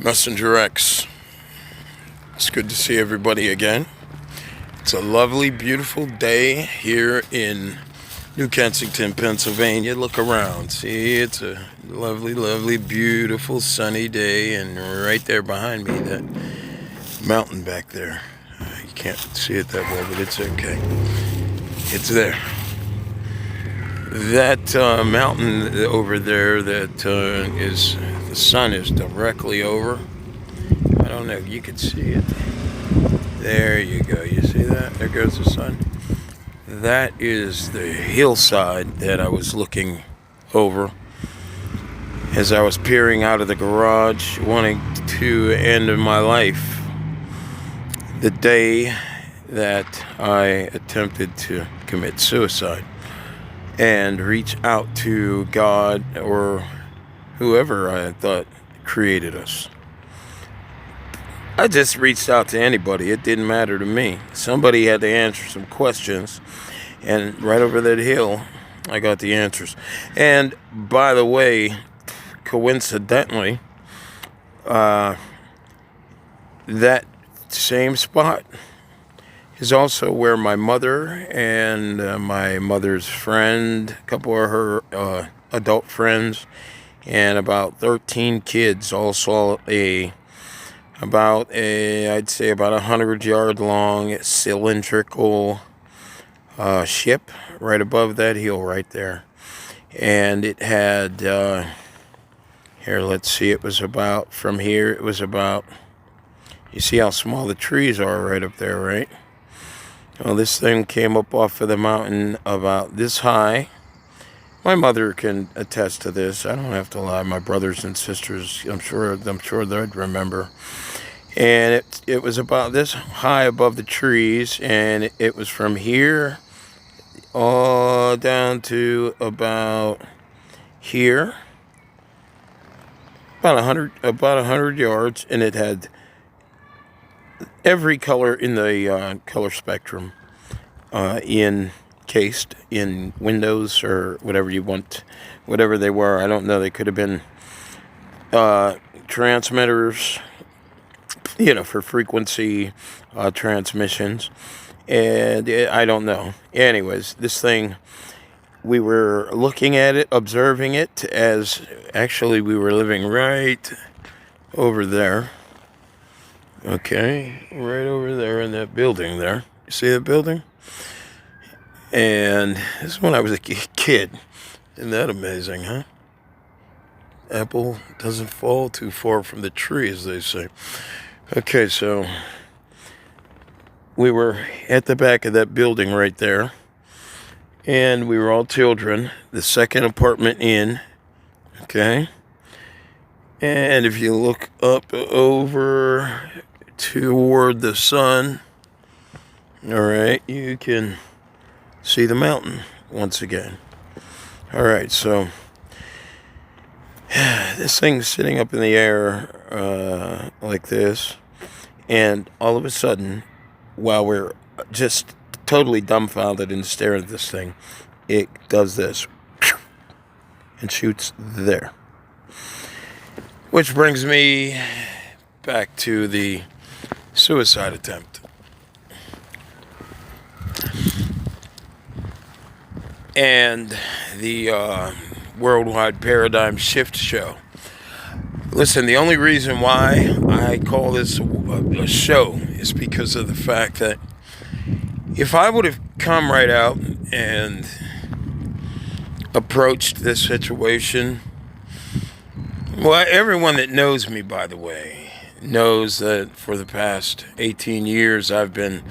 Messenger X. It's good to see everybody again. It's a lovely, beautiful day here in New Kensington, Pennsylvania. Look around. See, it's a lovely, lovely, beautiful, sunny day. And right there behind me, that mountain back there. You can't see it that well, but it's okay. It's there. That mountain over there that is, the sun is directly over. I don't know if you can see it. There you go. You see that? There goes the sun. That is the hillside that I was looking over as I was peering out of the garage, wanting to end my life. The day that I attempted to commit suicide and reach out to God or whoever I thought created us. I just reached out to anybody. It didn't matter to me. Somebody had to answer some questions, and right over that hill, I got the answers. And by the way, coincidentally, that same spot is also where my mother and my mother's friend, a couple of her adult friends, and about 13 kids all saw I'd say about 100-yard long cylindrical ship right above that hill right there. And it had, here, let's see, it was about, from here, it was about, you see how small the trees are right up there, right? Well, this thing came up off of the mountain about this high. My mother can attest to this. I don't have to lie. My brothers and sisters, I'm sure they'd remember. And it was about this high above the trees, and it was from here all down to about here, about 100 yards, and it had every color in the color spectrum encased in windows or whatever you want, whatever they were. I don't know. They could have been transmitters, for frequency transmissions. And I don't know. Anyways, this thing, we were looking at it, observing it, as actually we were living right over there. Okay, right over there in that building there. You see that building? And this is when I was a kid. Isn't that amazing, huh? Apple doesn't fall too far from the tree, as they say. Okay, so we were at the back of that building right there. And we were all children. The second apartment in. Okay? And if you look up over toward the sun, all right, you can see the mountain once again. All right, so this thing's sitting up in the air like this, and all of a sudden, while we're just totally dumbfounded and staring at this thing, it does this and shoots there. Which brings me back to the suicide attempt. And the Worldwide Paradigm Shift Show. Listen, the only reason why I call this a show is because of the fact that if I would have come right out and approached this situation, well, everyone that knows me, by the way, knows that for the past 18 years I've been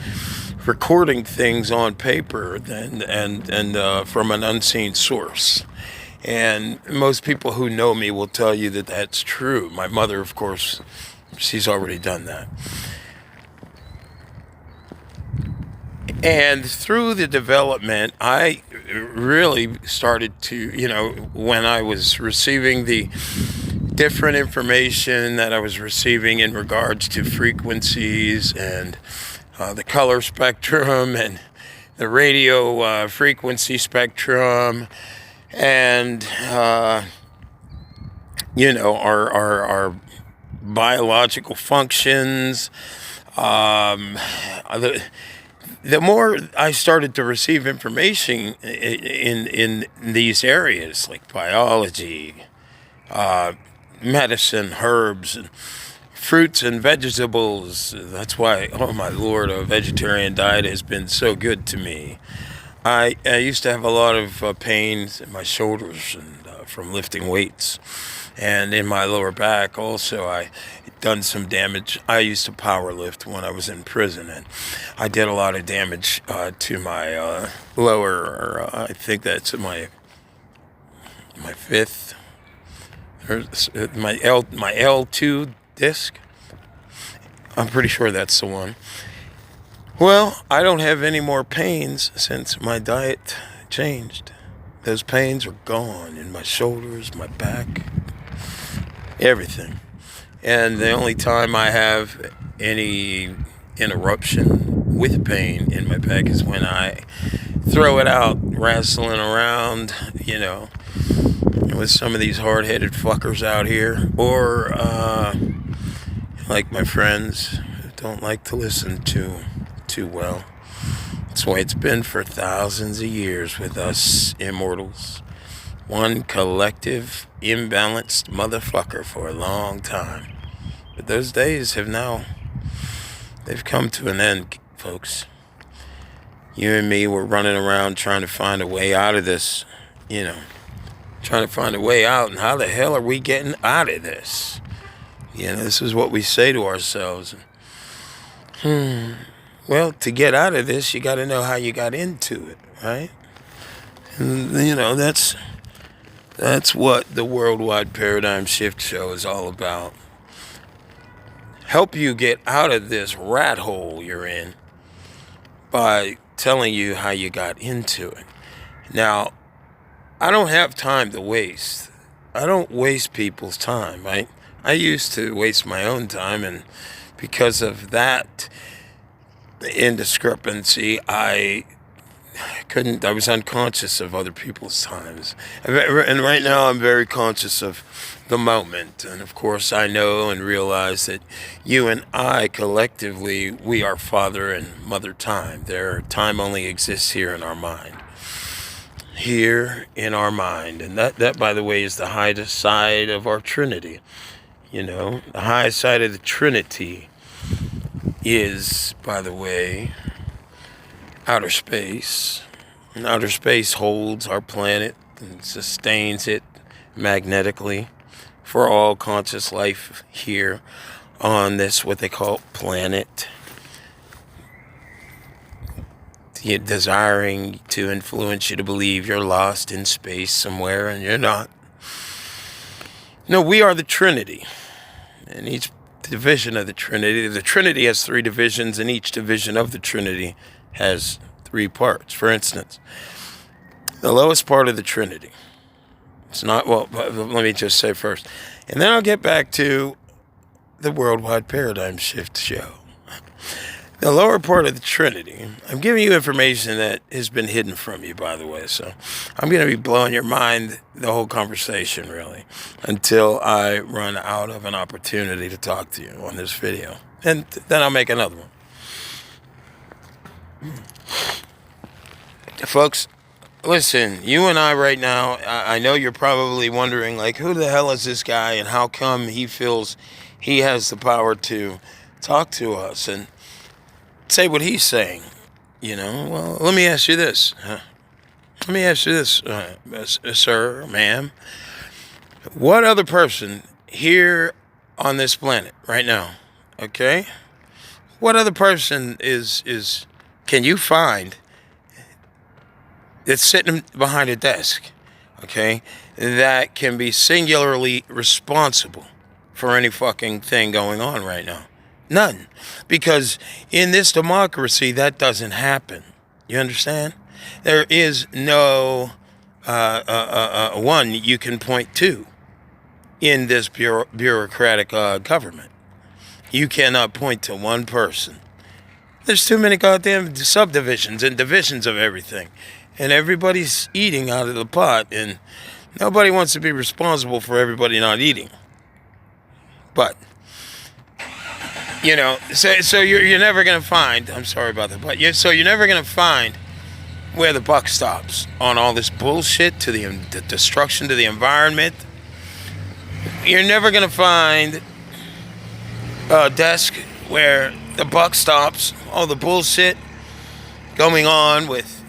recording things on paper and from an unseen source. And most people who know me will tell you that that's true. My mother, of course, she's already done that. And through the development, I really started to, when I was receiving the different information that I was receiving in regards to frequencies and the color spectrum and the radio frequency spectrum, and our biological functions. The, the more I started to receive information in these areas like biology, medicine, herbs, and fruits and vegetables. That's why, oh my Lord, a vegetarian diet has been so good to me. I used to have a lot of pains in my shoulders and from lifting weights, and in my lower back also. I done some damage. I used to power lift when I was in prison, and I did a lot of damage to my lower. I think that's my fifth, or my L2 disc. I'm pretty sure that's the one. Well, I don't have any more pains since my diet changed. Those pains are gone in my shoulders, my back, everything. And the only time I have any interruption with pain in my back is when I throw it out wrestling around, with some of these hard-headed fuckers out here, or like my friends who don't like to listen too well. That's the way it's been for thousands of years with us immortals. One collective, imbalanced motherfucker for a long time. But those days they've come to an end, folks. You and me were running around trying to find a way out of this, trying to find a way out, and how the hell are we getting out of this? This is what we say to ourselves. Well, to get out of this, you got to know how you got into it, right? And, that's what the Worldwide Paradigm Shift Show is all about. Help you get out of this rat hole you're in by telling you how you got into it. Now, I don't have time to waste. I don't waste people's time, right? I used to waste my own time, and because of that indiscrepancy, I was unconscious of other people's times. And right now I'm very conscious of the moment. And of course I know and realize that you and I collectively, we are Father and Mother Time. Time only exists here in our mind. Here in our mind. And that by the way is the highest side of our Trinity. The highest side of the Trinity is, by the way, outer space. And outer space holds our planet and sustains it magnetically for all conscious life here on this, what they call planet. Desiring to influence you to believe you're lost in space somewhere, and you're not. No, we are the Trinity. And each division of the Trinity has 3 divisions, and each division of the Trinity has 3 parts. For instance, the lowest part of the Trinity. It's not, well, let me just say first. And then I'll get back to the Worldwide Paradigm Shift Show. The lower part of the Trinity, I'm giving you information that has been hidden from you, by the way. So I'm going to be blowing your mind the whole conversation, really, until I run out of an opportunity to talk to you on this video. And then I'll make another one. Folks, listen, you and I right now, I know you're probably wondering, like, who the hell is this guy and how come he feels he has the power to talk to us and say what he's saying? Well, let me ask you this. Sir, ma'am. What other person here on this planet right now, okay? What other person can you find that's sitting behind a desk, okay, that can be singularly responsible for any fucking thing going on right now? None. Because in this democracy, that doesn't happen. You understand? There is no one you can point to in this bureaucratic government. You cannot point to one person. There's too many goddamn subdivisions and divisions of everything. And everybody's eating out of the pot, and nobody wants to be responsible for everybody not eating. But So you're never gonna find. I'm sorry about that, but so you're never gonna find where the buck stops on all this bullshit to the destruction to the environment. You're never gonna find a desk where the buck stops. All the bullshit going on with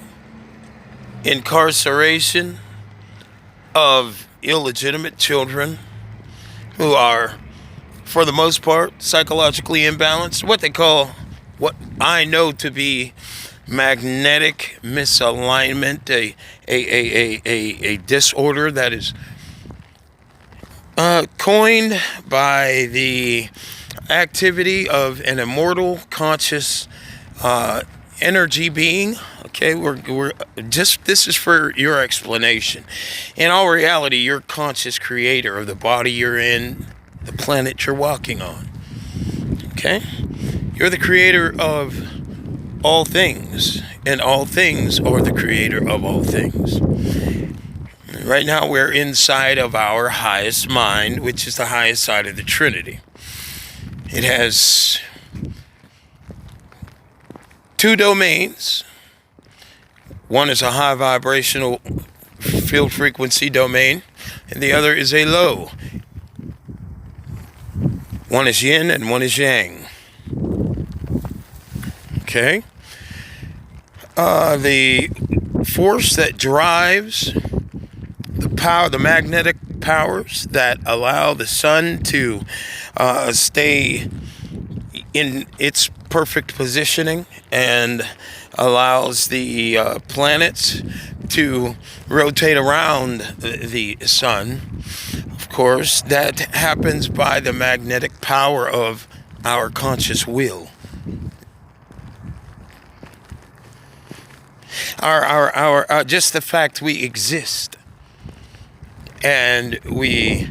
incarceration of illegitimate children who are, for the most part, psychologically imbalanced. What I know to be magnetic misalignment, a disorder that is coined by the activity of an immortal, conscious energy being. Okay, we're just, this is for your explanation. In all reality, you're conscious creator of the body you're in, the planet you're walking on. Okay, you're the creator of all things, and all things are the creator of all things. Right now, we're inside of our highest mind, which is the highest side of the Trinity. It has two domains. One is a high vibrational field frequency domain, and the other is a low. One is yin and one is yang. Okay? The force that drives the magnetic powers that allow the sun to stay in its perfect positioning and allows the planets to rotate around the sun. Of course, that happens by the magnetic power of our conscious will. Our just the fact we exist, and we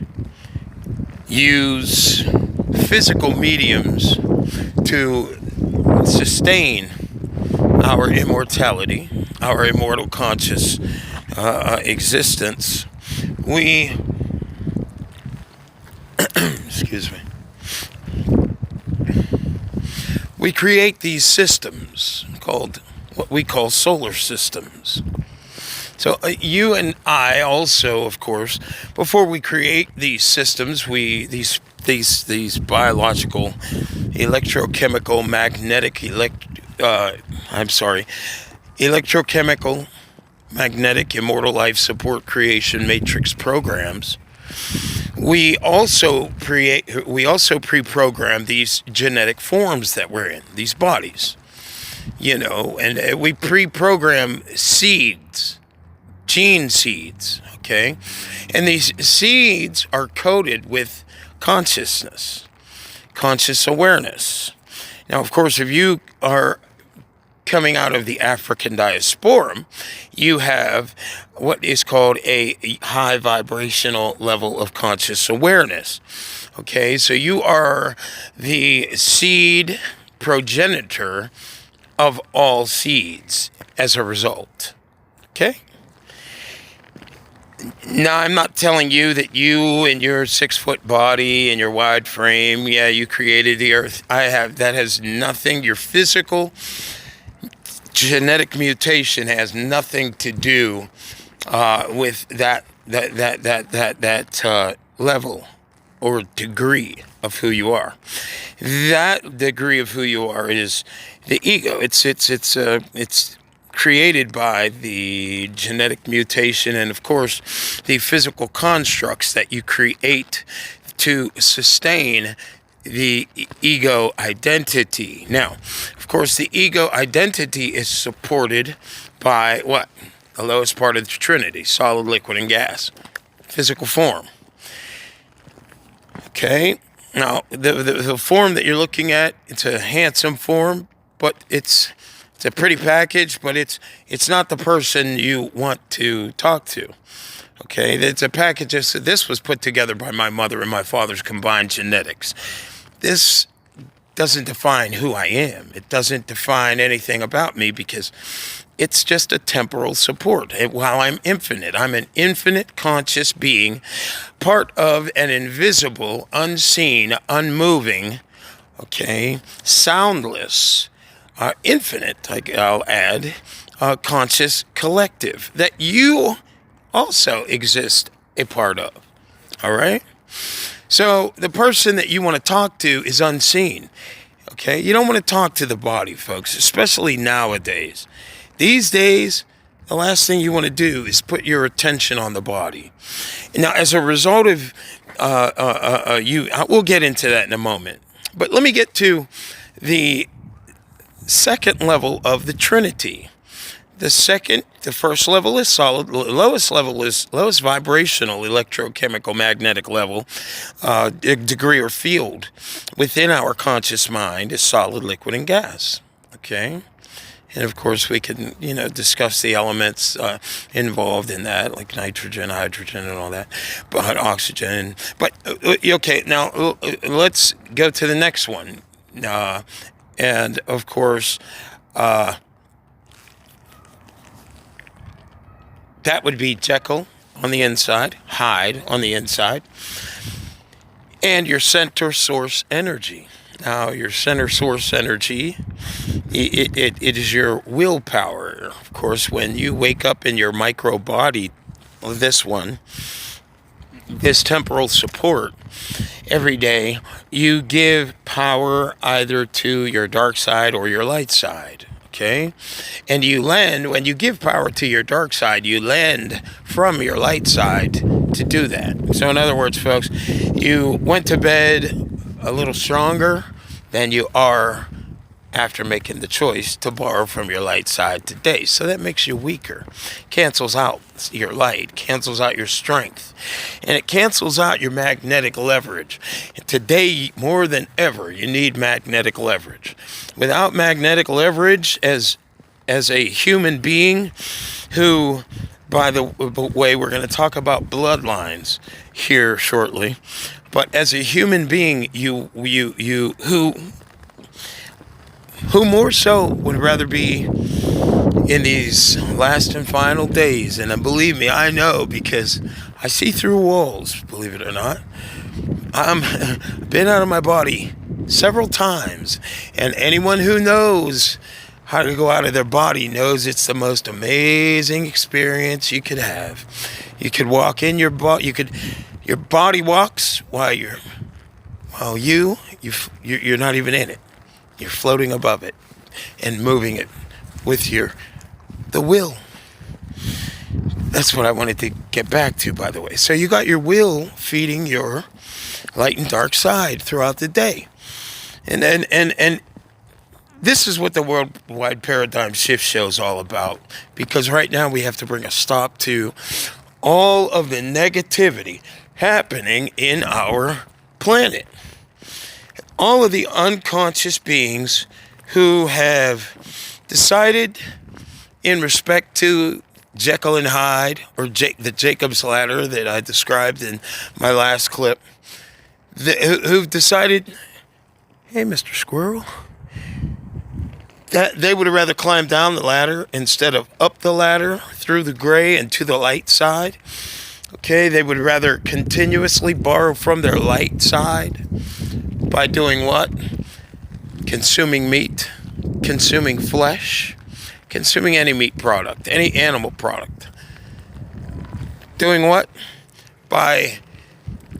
use physical mediums to sustain our immortality, our immortal conscious existence. We excuse me. We create these systems called what we call solar systems. So you and I also, of course, before we create these systems, these biological, electrochemical, magnetic, electrochemical, magnetic, immortal life support creation matrix programs. We also pre-program these genetic forms that we're in, these bodies, and we pre-program seeds, gene seeds, okay? And these seeds are coded with consciousness, conscious awareness. Now, of course, if you are coming out of the African diaspora, you have what is called a high vibrational level of conscious awareness. Okay, so you are the seed progenitor of all seeds as a result. Okay? Now, I'm not telling you that you and your 6-foot body and your wide frame, you created the earth. That has nothing, your physical genetic mutation has nothing to do with that level or degree of who you are. That degree of who you are is the ego. It's created by the genetic mutation and, of course, the physical constructs that you create to sustain the ego identity. Now, of course, the ego identity is supported by what? The lowest part of the Trinity, solid, liquid, and gas, physical form. Okay, now the form that you're looking at, it's a handsome form, but it's a pretty package, but it's not the person you want to talk to. Okay, it's a package. This was put together by my mother and my father's combined genetics. This doesn't define who I am. It doesn't define anything about me because it's just a temporal support. While I'm infinite, I'm an infinite conscious being, part of an invisible, unseen, unmoving okay, soundless, infinite, I'll add, conscious collective that you also exist a part of. All right? So the person that you want to talk to is unseen. Okay? You don't want to talk to the body, folks, especially nowadays. These days, the last thing you want to do is put your attention on the body. Now, as a result of we'll get into that in a moment. But let me get to the second level of the Trinity. The first level is solid. Lowest level is lowest vibrational, electrochemical, magnetic level, degree or field within our conscious mind is solid, liquid, and gas. Okay. And of course, we can, discuss the elements involved in that, like nitrogen, hydrogen, and all that, but oxygen. But okay, now let's go to the next one. And of course, that would be Jekyll on the inside, Hyde on the inside, and your center source energy. Now, your center source energy, it is your willpower. Of course, when you wake up in your micro body, this temporal support, every day, you give power either to your dark side or your light side. Okay? And when you give power to your dark side, you lend from your light side to do that. So in other words, folks, you went to bed a little stronger than you are after making the choice to borrow from your light side today. So that makes you weaker. Cancels out your light, cancels out your strength, and it cancels out your magnetic leverage. And today, more than ever, you need magnetic leverage. Without magnetic leverage, as a human being who, by the way, we're going to talk about bloodlines here shortly, but as a human being, who more so would rather be in these last and final days. And believe me, I know, because I see through walls, believe it or not. I've been out of my body several times, and anyone who knows how to go out of their body knows it's the most amazing experience you could have. You could walk in your body, your body walks while you're not even in it. You're floating above it and moving it with the will. That's what I wanted to get back to, by the way. So you got your will feeding your light and dark side throughout the day. And this is what the Worldwide Paradigm Shift Show is all about. Because right now we have to bring a stop to all of the negativity happening in our planet. All of the unconscious beings who have decided, in respect to Jekyll and Hyde, or the Jacob's Ladder that I described in my last clip, who've decided, hey, Mr. Squirrel, that they would have rather climbed down the ladder instead of up the ladder through the gray and to the light side. Okay, they would rather continuously borrow from their light side by doing what? Consuming meat, consuming flesh, consuming any meat product, any animal product. Doing what? By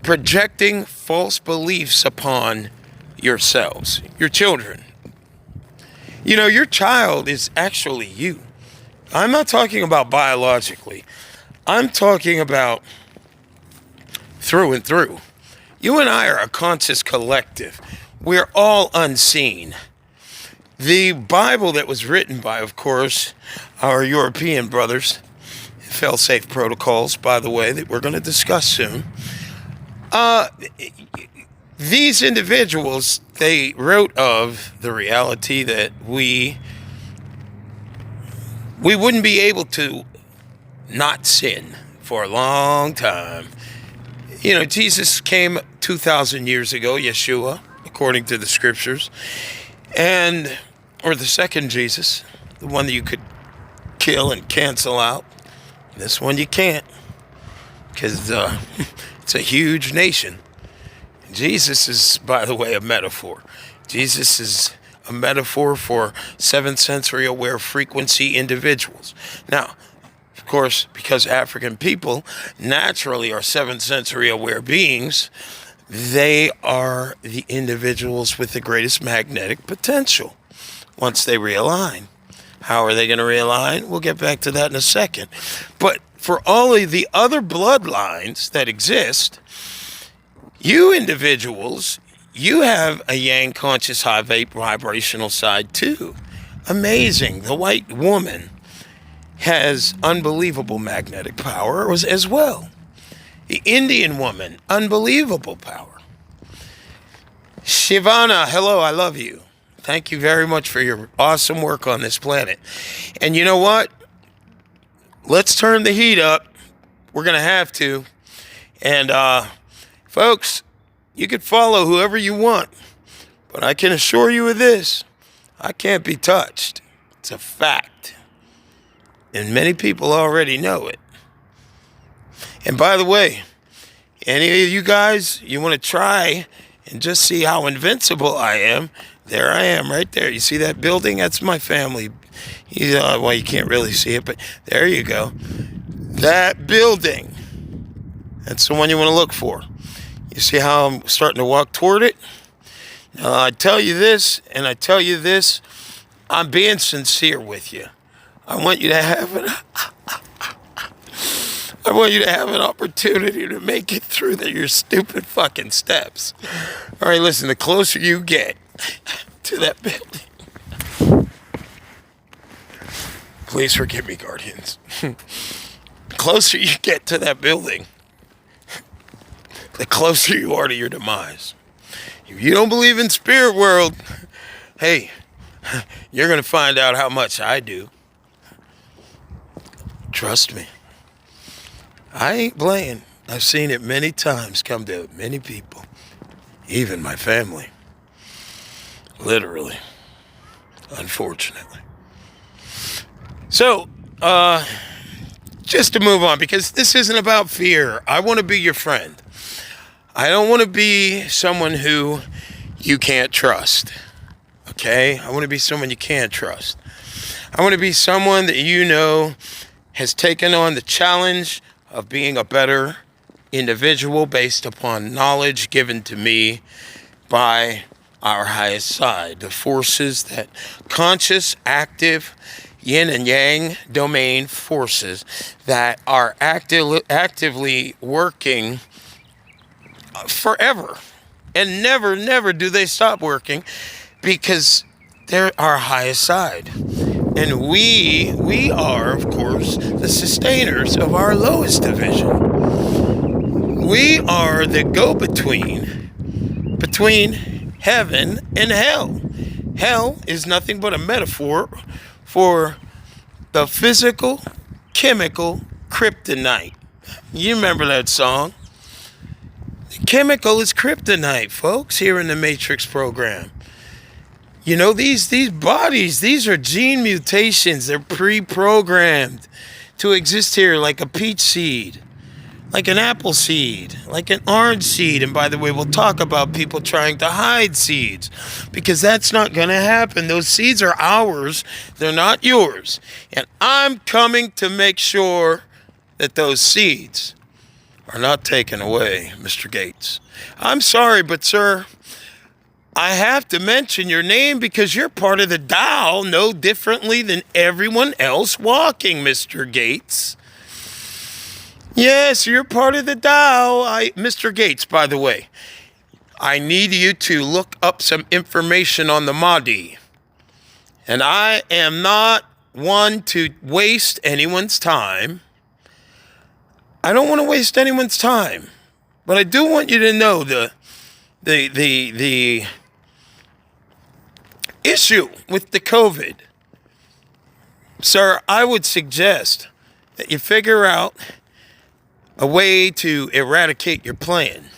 projecting false beliefs upon yourselves, your children. Your child is actually you. I'm not talking about biologically. I'm talking about through and through. You and I are a conscious collective. We're all unseen. The Bible that was written by, of course, our European brothers, fail-safe protocols, by the way, that we're going to discuss soon. These individuals, they wrote of the reality that we wouldn't be able to not sin for a long time. Jesus came 2,000 years ago, Yeshua, according to the scriptures, or the second Jesus, the one that you could kill and cancel out. This one you can't, because it's a huge nation. Jesus is, by the way, a metaphor. Jesus is a metaphor for seventh sensory aware frequency individuals. Now, of course, because African people naturally are seventh sensory aware beings, they are the individuals with the greatest magnetic potential once they realign. How are they going to realign? We'll get back to that in a second. But for all of the other bloodlines that exist, you individuals, you have a yang conscious high vibrational side too. Amazing. The white woman has unbelievable magnetic power as well. The Indian woman, unbelievable power. Shivana, hello, I love you. Thank you very much for your awesome work on this planet. And you know what? Let's turn the heat up. We're going to have to. And folks, you can follow whoever you want. But I can assure you of this. I can't be touched. It's a fact. And many people already know it. And by the way, any of you guys, you want to try and just see how invincible I am, there I am right there. You see that building? That's my family. Well, you can't really see it, but there you go. That building. That's the one you want to look for. You see how I'm starting to walk toward it? I tell you this, and I tell you this, I'm being sincere with you. I want you to have an opportunity to make it through your stupid fucking steps. All right, listen, the closer you get to that building, please forgive me, guardians. The closer you get to that building, the closer you are to your demise. If you don't believe in spirit world, hey, you're going to find out how much I do. Trust me. I ain't playing. I've seen it many times come to many people, even my family. Literally. Unfortunately. So, just to move on, because this isn't about fear. I want to be your friend. I don't want to be someone who you can't trust. Okay? I want to be someone you can trust. I want to be someone that you know has taken on the challenge of being a better individual based upon knowledge given to me by our highest side, the forces that conscious, active, yin and yang domain forces that are actively working forever. And never do they stop working, because they're our highest side. And we are, of course, the sustainers of our lowest division. We are the go-between between heaven and hell. Hell is nothing but a metaphor for the physical, chemical kryptonite. You remember that song? The chemical is kryptonite, folks, here in the Matrix program. You know, these bodies, these are gene mutations. They're pre-programmed to exist here like a peach seed, like an apple seed, like an orange seed. And by the way, we'll talk about people trying to hide seeds, because that's not going to happen. Those seeds are ours. They're not yours. And I'm coming to make sure that those seeds are not taken away, Mr. Gates. I'm sorry, but sir, I have to mention your name because you're part of the Tao no differently than everyone else walking, Mr. Gates. Yes, you're part of the Tao. Mr. Gates, by the way, I need you to look up some information on the Mahdi. And I am not one to waste anyone's time. I don't want to waste anyone's time. But I do want you to know the issue with the COVID. Sir, I would suggest that you figure out a way to eradicate your plan,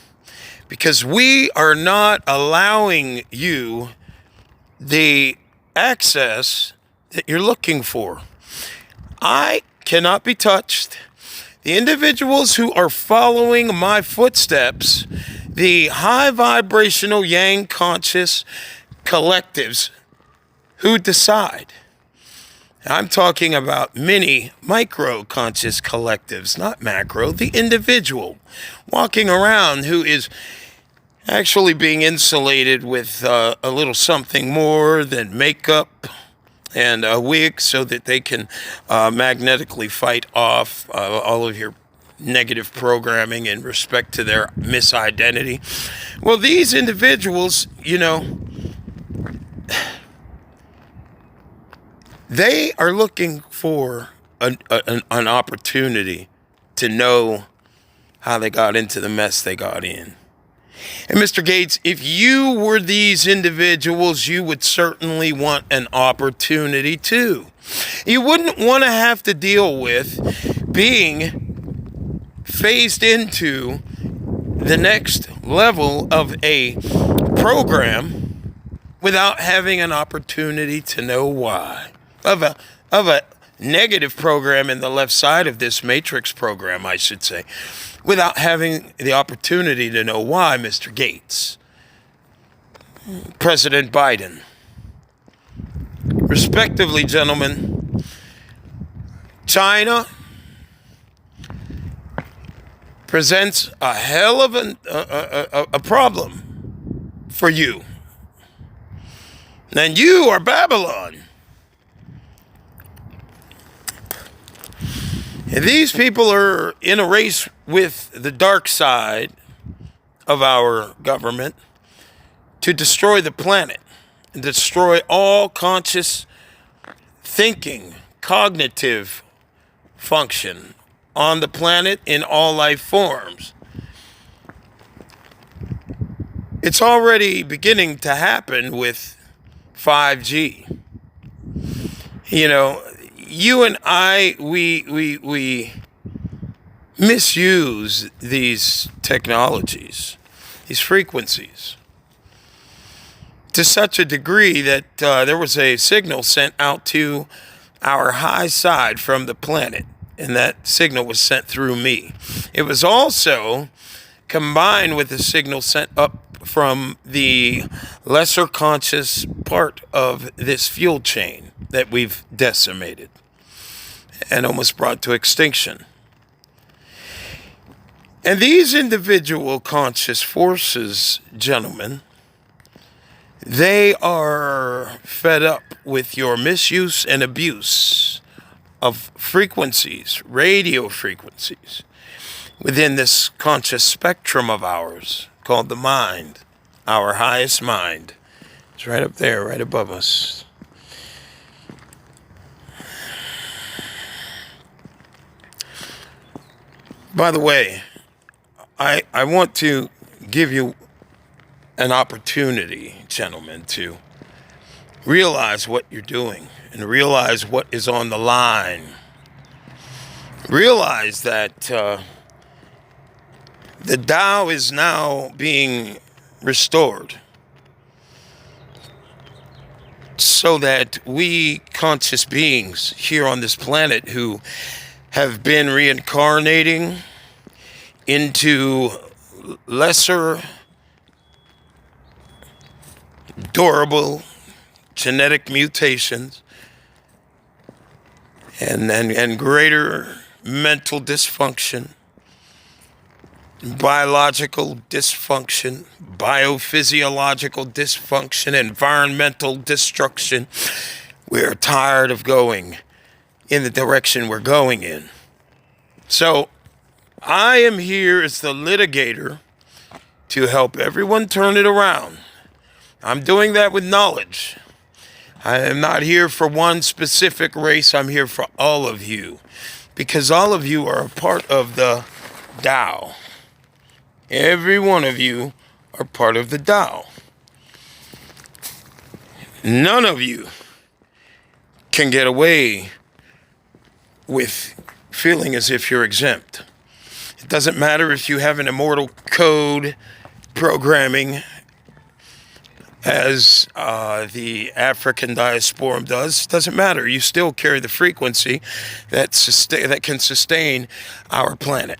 because we are not allowing you the access that you're looking for. I cannot be touched. The individuals who are following my footsteps, the high vibrational yang conscious collectives who decide. I'm talking about mini, micro conscious collectives, not macro, the individual walking around who is actually being insulated with a little something more than makeup and a wig so that they can magnetically fight off all of your negative programming in respect to their misidentity. Well, these individuals, they are looking for an opportunity to know how they got into the mess they got in. And Mr. Gates, if you were these individuals, you would certainly want an opportunity too. You wouldn't want to have to deal with being phased into the next level of a program without having an opportunity to know why. Of a negative program in the left side of this matrix program, I should say, without having the opportunity to know why, Mr. Gates. President Biden. Respectively, gentlemen, China presents a hell of a problem for you. And you are Babylon. And these people are in a race with the dark side of our government to destroy the planet and destroy all conscious thinking, cognitive function on the planet in all life forms. It's already beginning to happen with 5G. You and I, we misuse these technologies, these frequencies, to such a degree that there was a signal sent out to our high side from the planet, and that signal was sent through me. It was also combined with a signal sent up from the lesser conscious part of this fuel chain that we've decimated and almost brought to extinction. And these individual conscious forces, gentlemen, they are fed up with your misuse and abuse of frequencies, radio frequencies, within this conscious spectrum of ours called the mind, our highest mind. It's right up there, right above us. By the way, I want to give you an opportunity, gentlemen, to realize what you're doing and realize what is on the line. Realize that the Tao is now being restored so that we conscious beings here on this planet who have been reincarnating into lesser, durable genetic mutations and greater mental dysfunction, biological dysfunction, biophysiological dysfunction, environmental destruction. We're tired of going in the direction we're going in. So I am here as the litigator to help everyone turn it around. I'm doing that with knowledge. I am not here for one specific race. I'm here for all of you, because all of you are a part of the Tao. Every one of you are part of the Tao. None of you can get away with feeling as if you're exempt. It doesn't matter if you have an immortal code programming as the African diaspora does. It doesn't matter. You still carry the frequency that can sustain our planet.